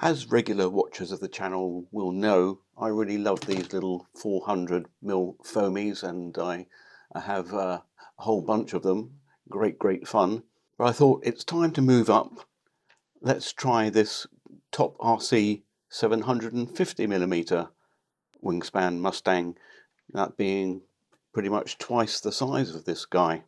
As regular watchers of the channel will know, I really love these little 400mm Foamies, and I have a whole bunch of them. Great fun. But I thought it's time to move up. Let's try this top RC 750mm Wingspan Mustang, that being pretty much twice the size of this guy.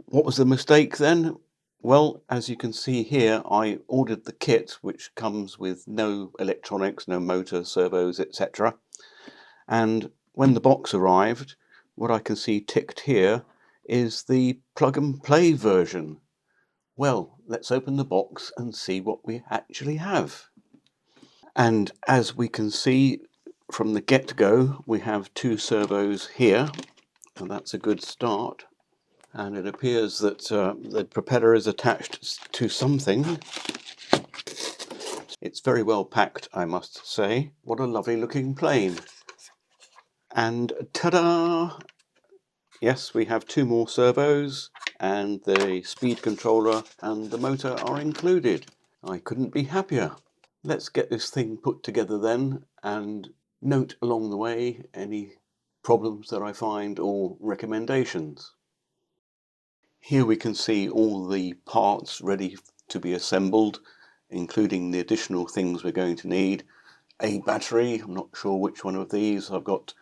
What was the mistake then? Well, as you can see here, I ordered the kit, which comes with no electronics, no motor, servos, etc. And when the box arrived, what I can see ticked here is the plug and play version. Well, let's open the box and see what we actually have. And as we can see from the get-go, we have two servos here, and that's a good start. And it appears that the propeller is attached to something. It's very well packed, I must say. What a lovely looking plane. And ta-da! Yes, we have two more servos, and the speed controller and the motor are included. I couldn't be happier. Let's get this thing put together then, and note along the way any problems that I find or recommendations. Here we can see all the parts ready to be assembled, including the additional things we're going to need. A battery, I'm not sure which one of these. I've got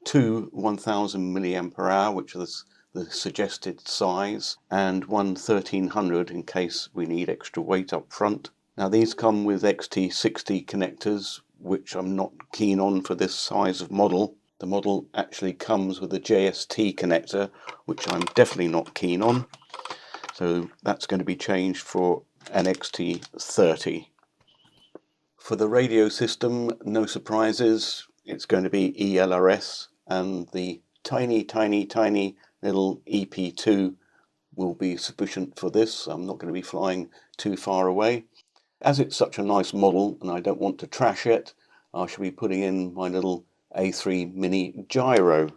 two 1000 milliampere hour, which is the suggested size, and one 1300 in case we need extra weight up front. Now these come with XT60 connectors, which I'm not keen on for this size of model. The model actually comes with a JST connector, which I'm definitely not keen on. So that's going to be changed for an XT30. For the radio system, no surprises. It's going to be ELRS, and the tiny little EP2 will be sufficient for this. I'm not going to be flying too far away. As it's such a nice model and I don't want to trash it, I shall be putting in my little A3 mini gyro.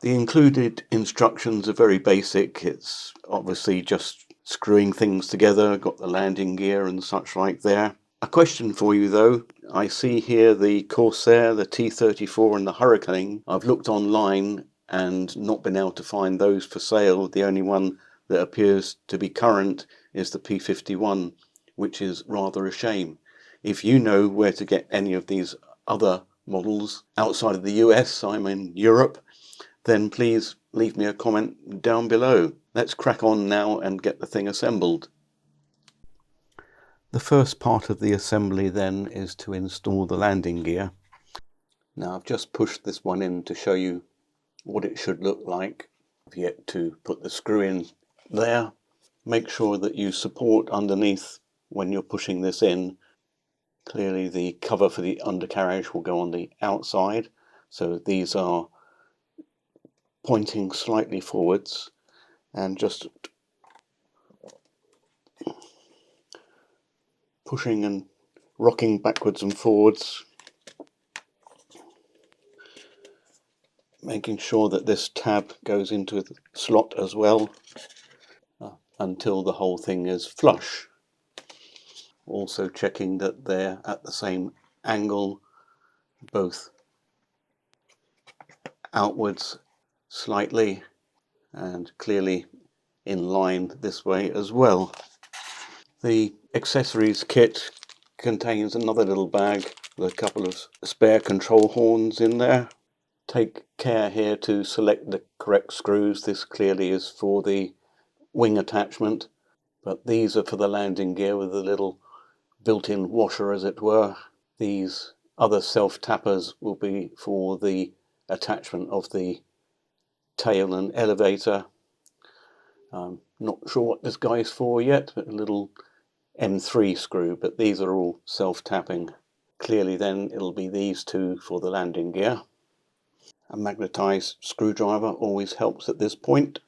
The included instructions are very basic. It's obviously just screwing things together, got the landing gear and such like there. A question for you though, I see here the Corsair, the T34 and the Hurricane. I've looked online and not been able to find those for sale. The only one that appears to be current is the P51, which is rather a shame. If you know where to get any of these other models outside of the US, I'm in Europe, then please leave me a comment down below. Let's crack on now and get the thing assembled. The first part of the assembly then is to install the landing gear. Now I've just pushed this one in to show you what it should look like. I've yet to put the screw in there. Make sure that you support underneath when you're pushing this in. Clearly the cover for the undercarriage will go on the outside, so these are pointing slightly forwards, and just pushing and rocking backwards and forwards, making sure that this tab goes into the slot as well until the whole thing is flush. Also checking that they're at the same angle, both outwards slightly and clearly in line this way as well. The accessories kit contains another little bag with a couple of spare control horns in there. Take care here to select the correct screws. This clearly is for the wing attachment, but these are for the landing gear with a little built-in washer, as it were. These other self-tappers will be for the attachment of the tail and elevator. I'm not sure what this guy is for yet, but a little M3 screw, but these are all self-tapping. Clearly then it'll be these two for the landing gear. A magnetized screwdriver always helps at this point,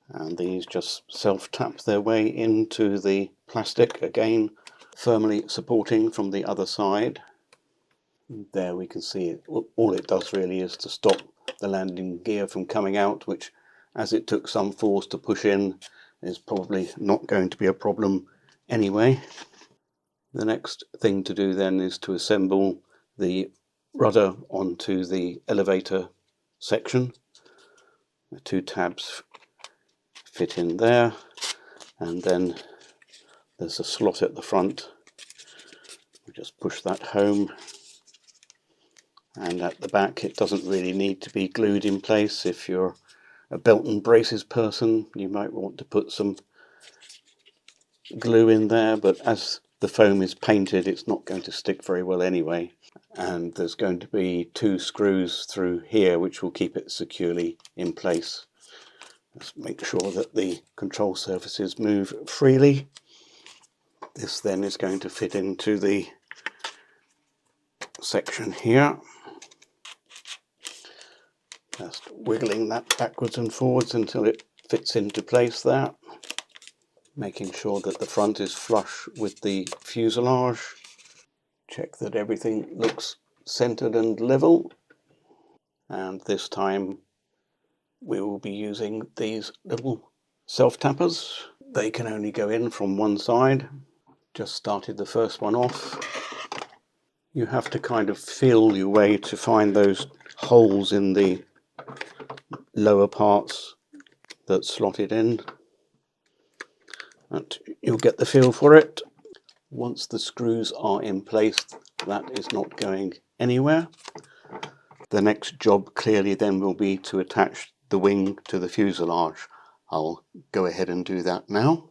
and these just self-tap their way into the plastic, again firmly supporting from the other side. There we can see it. All it does really is to stop the landing gear from coming out, which, as it took some force to push in, is probably not going to be a problem anyway. The next thing to do then is to assemble the rudder onto the elevator section. The two tabs fit in there, and then there's a slot at the front. We just push that home, and at the back it doesn't really need to be glued in place. If you're a belt and braces person, you might want to put some glue in there, but as the foam is painted, it's not going to stick very well anyway. And there's going to be two screws through here which will keep it securely in place. Let's make sure that the control surfaces move freely. This then is going to fit into the section here. Just wiggling that backwards and forwards until it fits into place there. Making sure that the front is flush with the fuselage. Check that everything looks centered and level. And this time we will be using these little self-tappers. They can only go in from one side. Just started the first one off. You have to kind of feel your way to find those holes in the lower parts that slot it in. And you'll get the feel for it. Once the screws are in place, that is not going anywhere. The next job clearly then will be to attach the wing to the fuselage. I'll go ahead and do that now.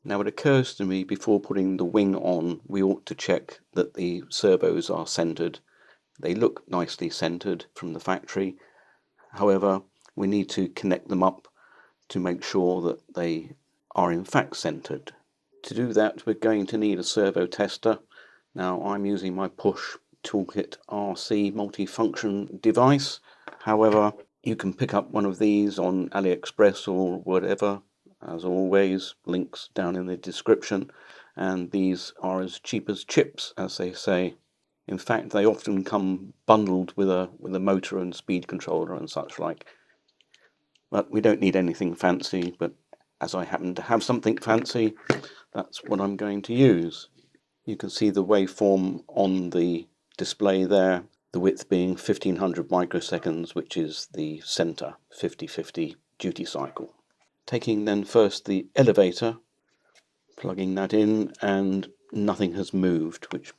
Now it occurs to me, before putting the wing on, we ought to check that the servos are centered. They look nicely centered from the factory. However, we need to connect them up to make sure that they are in fact centered. To do that, we're going to need a servo tester. Now I'm using my Push Toolkit RC multifunction device. However, you can pick up one of these on AliExpress or whatever. As always, links down in the description, and these are as cheap as chips, as they say. In fact, they often come bundled with a motor and speed controller and such like. But we don't need anything fancy, but as I happen to have something fancy, that's what I'm going to use. You can see the waveform on the display there, the width being 1500 microseconds, which is the center 50/50 duty cycle. Taking then first the elevator, plugging that in, and nothing has moved, which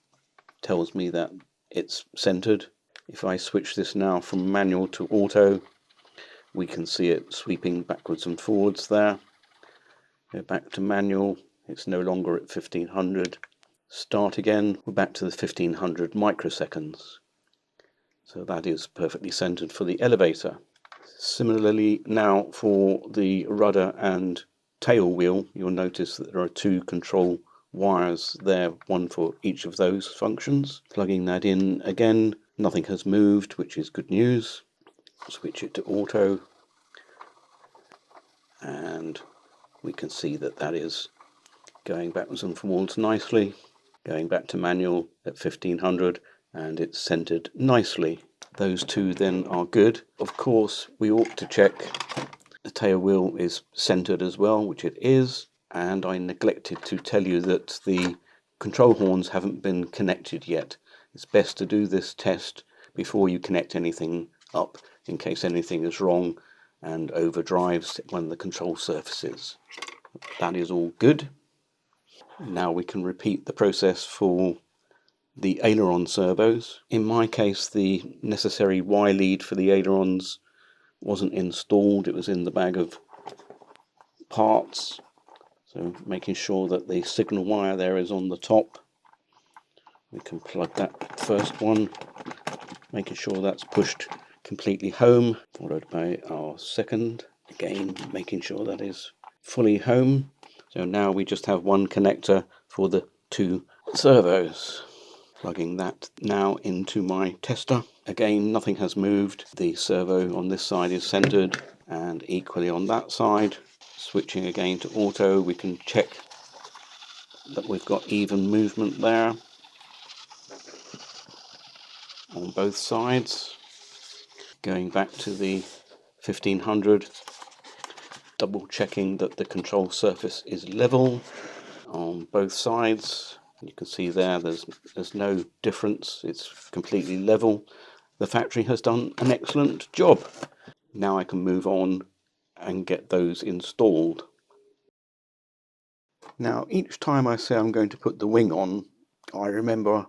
tells me that it's centered. If I switch this now from manual to auto, we can see it sweeping backwards and forwards there. Go back to manual, it's no longer at 1500. Start again, we're back to the 1500 microseconds. So that is perfectly centered for the elevator. Similarly, now for the rudder and tail wheel, you'll notice that there are two control wires there, one for each of those functions. Plugging that in again, nothing has moved, which is good news. Switch it to auto, and we can see that that is going backwards and forwards nicely. Going back to manual at 1500, and it's centered nicely. Those two then are good. Of course, we ought to check the tail wheel is centered as well, which it is, and I neglected to tell you that the control horns haven't been connected yet. It's best to do this test before you connect anything up, in case anything is wrong and overdrives one of the control surfaces. That is all good. Now we can repeat the process for the aileron servos. In my case, the necessary Y lead for the ailerons wasn't installed, it was in the bag of parts. So making sure that the signal wire there is on the top. We can plug that first one, making sure that's pushed completely home, followed by our second, again making sure that is fully home. So now we just have one connector for the two servos. Plugging that now into my tester. Again, nothing has moved. The servo on this side is centered, and equally on that side. Switching again to auto, we can check that we've got even movement there on both sides. Going back to the 1500, double checking that the control surface is level. on both sides. You can see there's no difference, it's completely level. The factory has done an excellent job. Now I can move on and get those installed. Now each time I say I'm going to put the wing on, I remember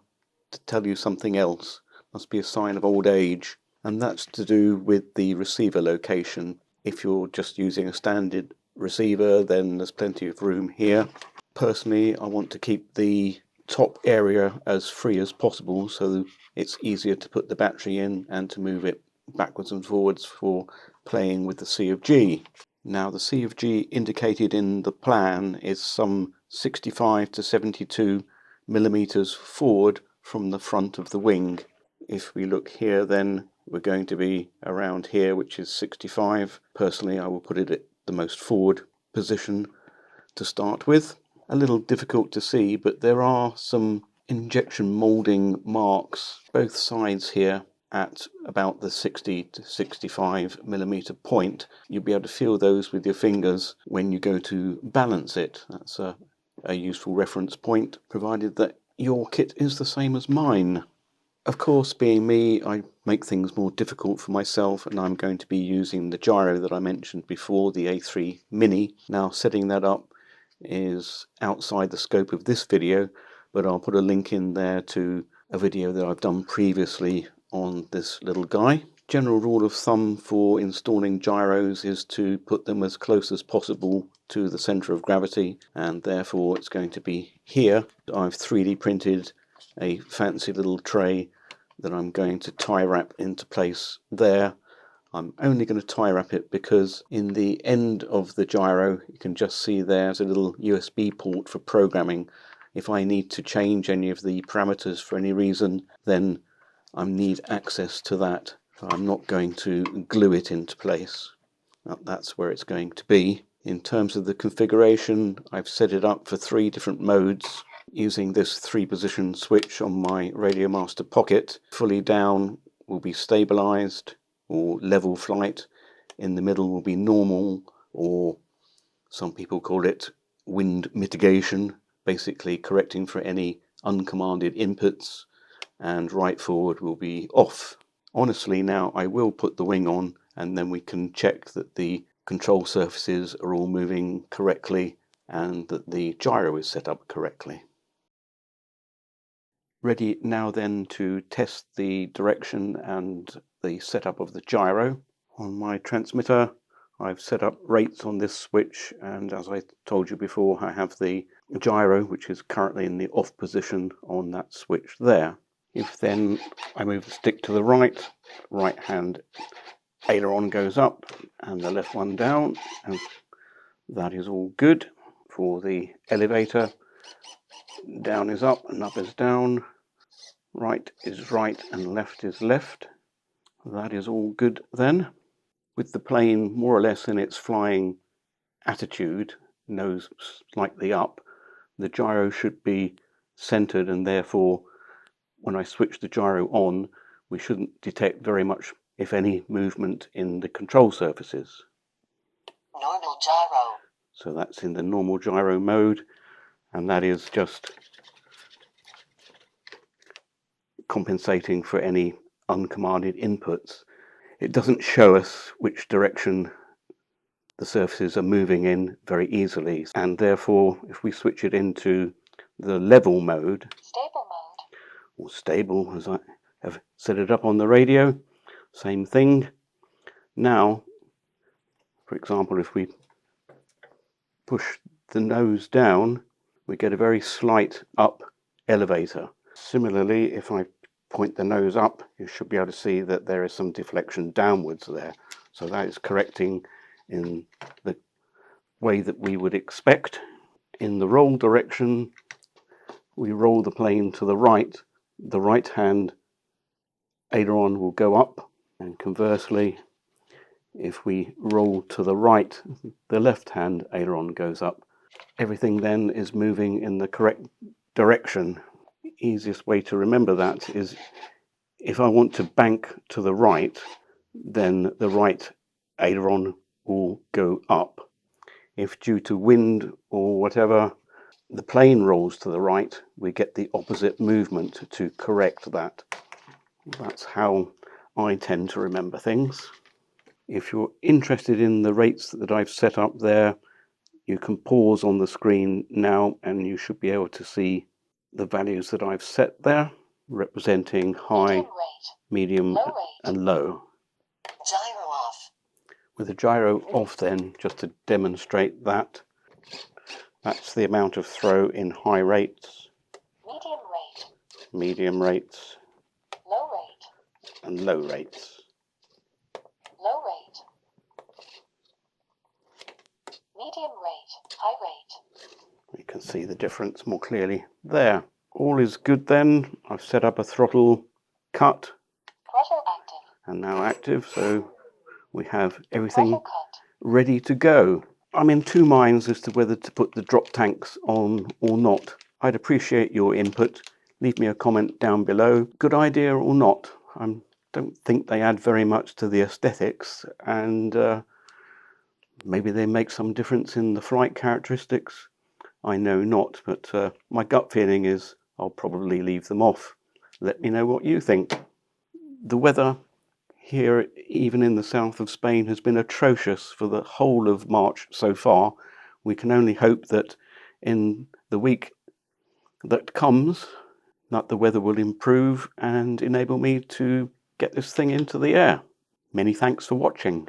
to tell you something else. Must be a sign of old age, and that's to do with the receiver location. If you're just using a standard receiver, then there's plenty of room here. Personally, I want to keep the top area as free as possible so it's easier to put the battery in and to move it backwards and forwards for playing with the C of G. Now the C of G indicated in the plan is some 65 to 72 millimeters forward from the front of the wing. If we look here, then we're going to be around here, which is 65. Personally, I will put it at the most forward position to start with. A little difficult to see, but there are some injection moulding marks both sides here at about the 60 to 65 millimeter point. You'll be able to feel those with your fingers when you go to balance it. That's a useful reference point, provided that your kit is the same as mine. Of course, being me, I make things more difficult for myself, and I'm going to be using the gyro that I mentioned before, the A3 Mini. Now, setting that up is outside the scope of this video, but I'll put a link in there to a video that I've done previously on this little guy. General rule of thumb for installing gyros is to put them as close as possible to the center of gravity, and therefore it's going to be here. I've 3D printed a fancy little tray that I'm going to tie wrap into place there. I'm only going to tie wrap it because in the end of the gyro you can just see there's a little USB port for programming. If I need to change any of the parameters for any reason, then I need access to that. So I'm not going to glue it into place. That's where it's going to be. In terms of the configuration, I've set it up for 3 different modes using this 3-position switch on my Radiomaster Pocket. Fully down will be stabilized or level flight. In the middle will be normal, or some people call it wind mitigation, basically correcting for any uncommanded inputs, and right forward will be off. Honestly, now I will put the wing on and then we can check that the control surfaces are all moving correctly and that the gyro is set up correctly. Ready now then to test the direction and the setup of the gyro. On my transmitter I've set up rates on this switch, and as I told you before, I have the gyro, which is currently in the off position, on that switch there. If then I move the stick to the right hand aileron goes up and the left one down, and that is all good. For the elevator, down is up and up is down, right is right and left is left. That is all good then. With the plane more or less in its flying attitude, nose slightly up, the gyro should be centered, and therefore when I switch the gyro on, we shouldn't detect very much, if any, movement in the control surfaces. Normal gyro. So that's in the normal gyro mode, and that is just compensating for any uncommanded inputs. It doesn't show us which direction the surfaces are moving in very easily, and therefore if we switch it into the level mode, or stable as I have set it up on the radio, same thing. Now, for example, if we push the nose down, we get a very slight up elevator. Similarly, if I point the nose up, you should be able to see that there is some deflection downwards there. So that is correcting in the way that we would expect. In the roll direction, we roll the plane to the right hand aileron will go up, and conversely, if we roll to the right, the left hand aileron goes up. Everything then is moving in the correct direction. The easiest way to remember that is if I want to bank to the right, then the right aileron will go up. If due to wind or whatever the plane rolls to the right, we get the opposite movement to correct that. That's how I tend to remember things. If you're interested in the rates that I've set up there, you can pause on the screen now and you should be able to see the values that I've set there, representing high, medium and low. Gyro off. With the gyro off then, just to demonstrate that, that's the amount of throw in high rates, medium rates, Low rate. and low rates. Low rate. Medium rate. High rate. You can see the difference more clearly there. All is good then. I've set up a throttle cut. Throttle active. And now active, so we have everything Throttle cut. ready to go. I'm in two minds as to whether to put the drop tanks on or not. I'd appreciate your input. Leave me a comment down below. Good idea or not? I don't think they add very much to the aesthetics, and maybe they make some difference in the flight characteristics. I know not, but my gut feeling is I'll probably leave them off. Let me know what you think. The weather here, even in the south of Spain, has been atrocious for the whole of March so far. We can only hope that in the week that comes, that the weather will improve and enable me to get this thing into the air. Many thanks for watching.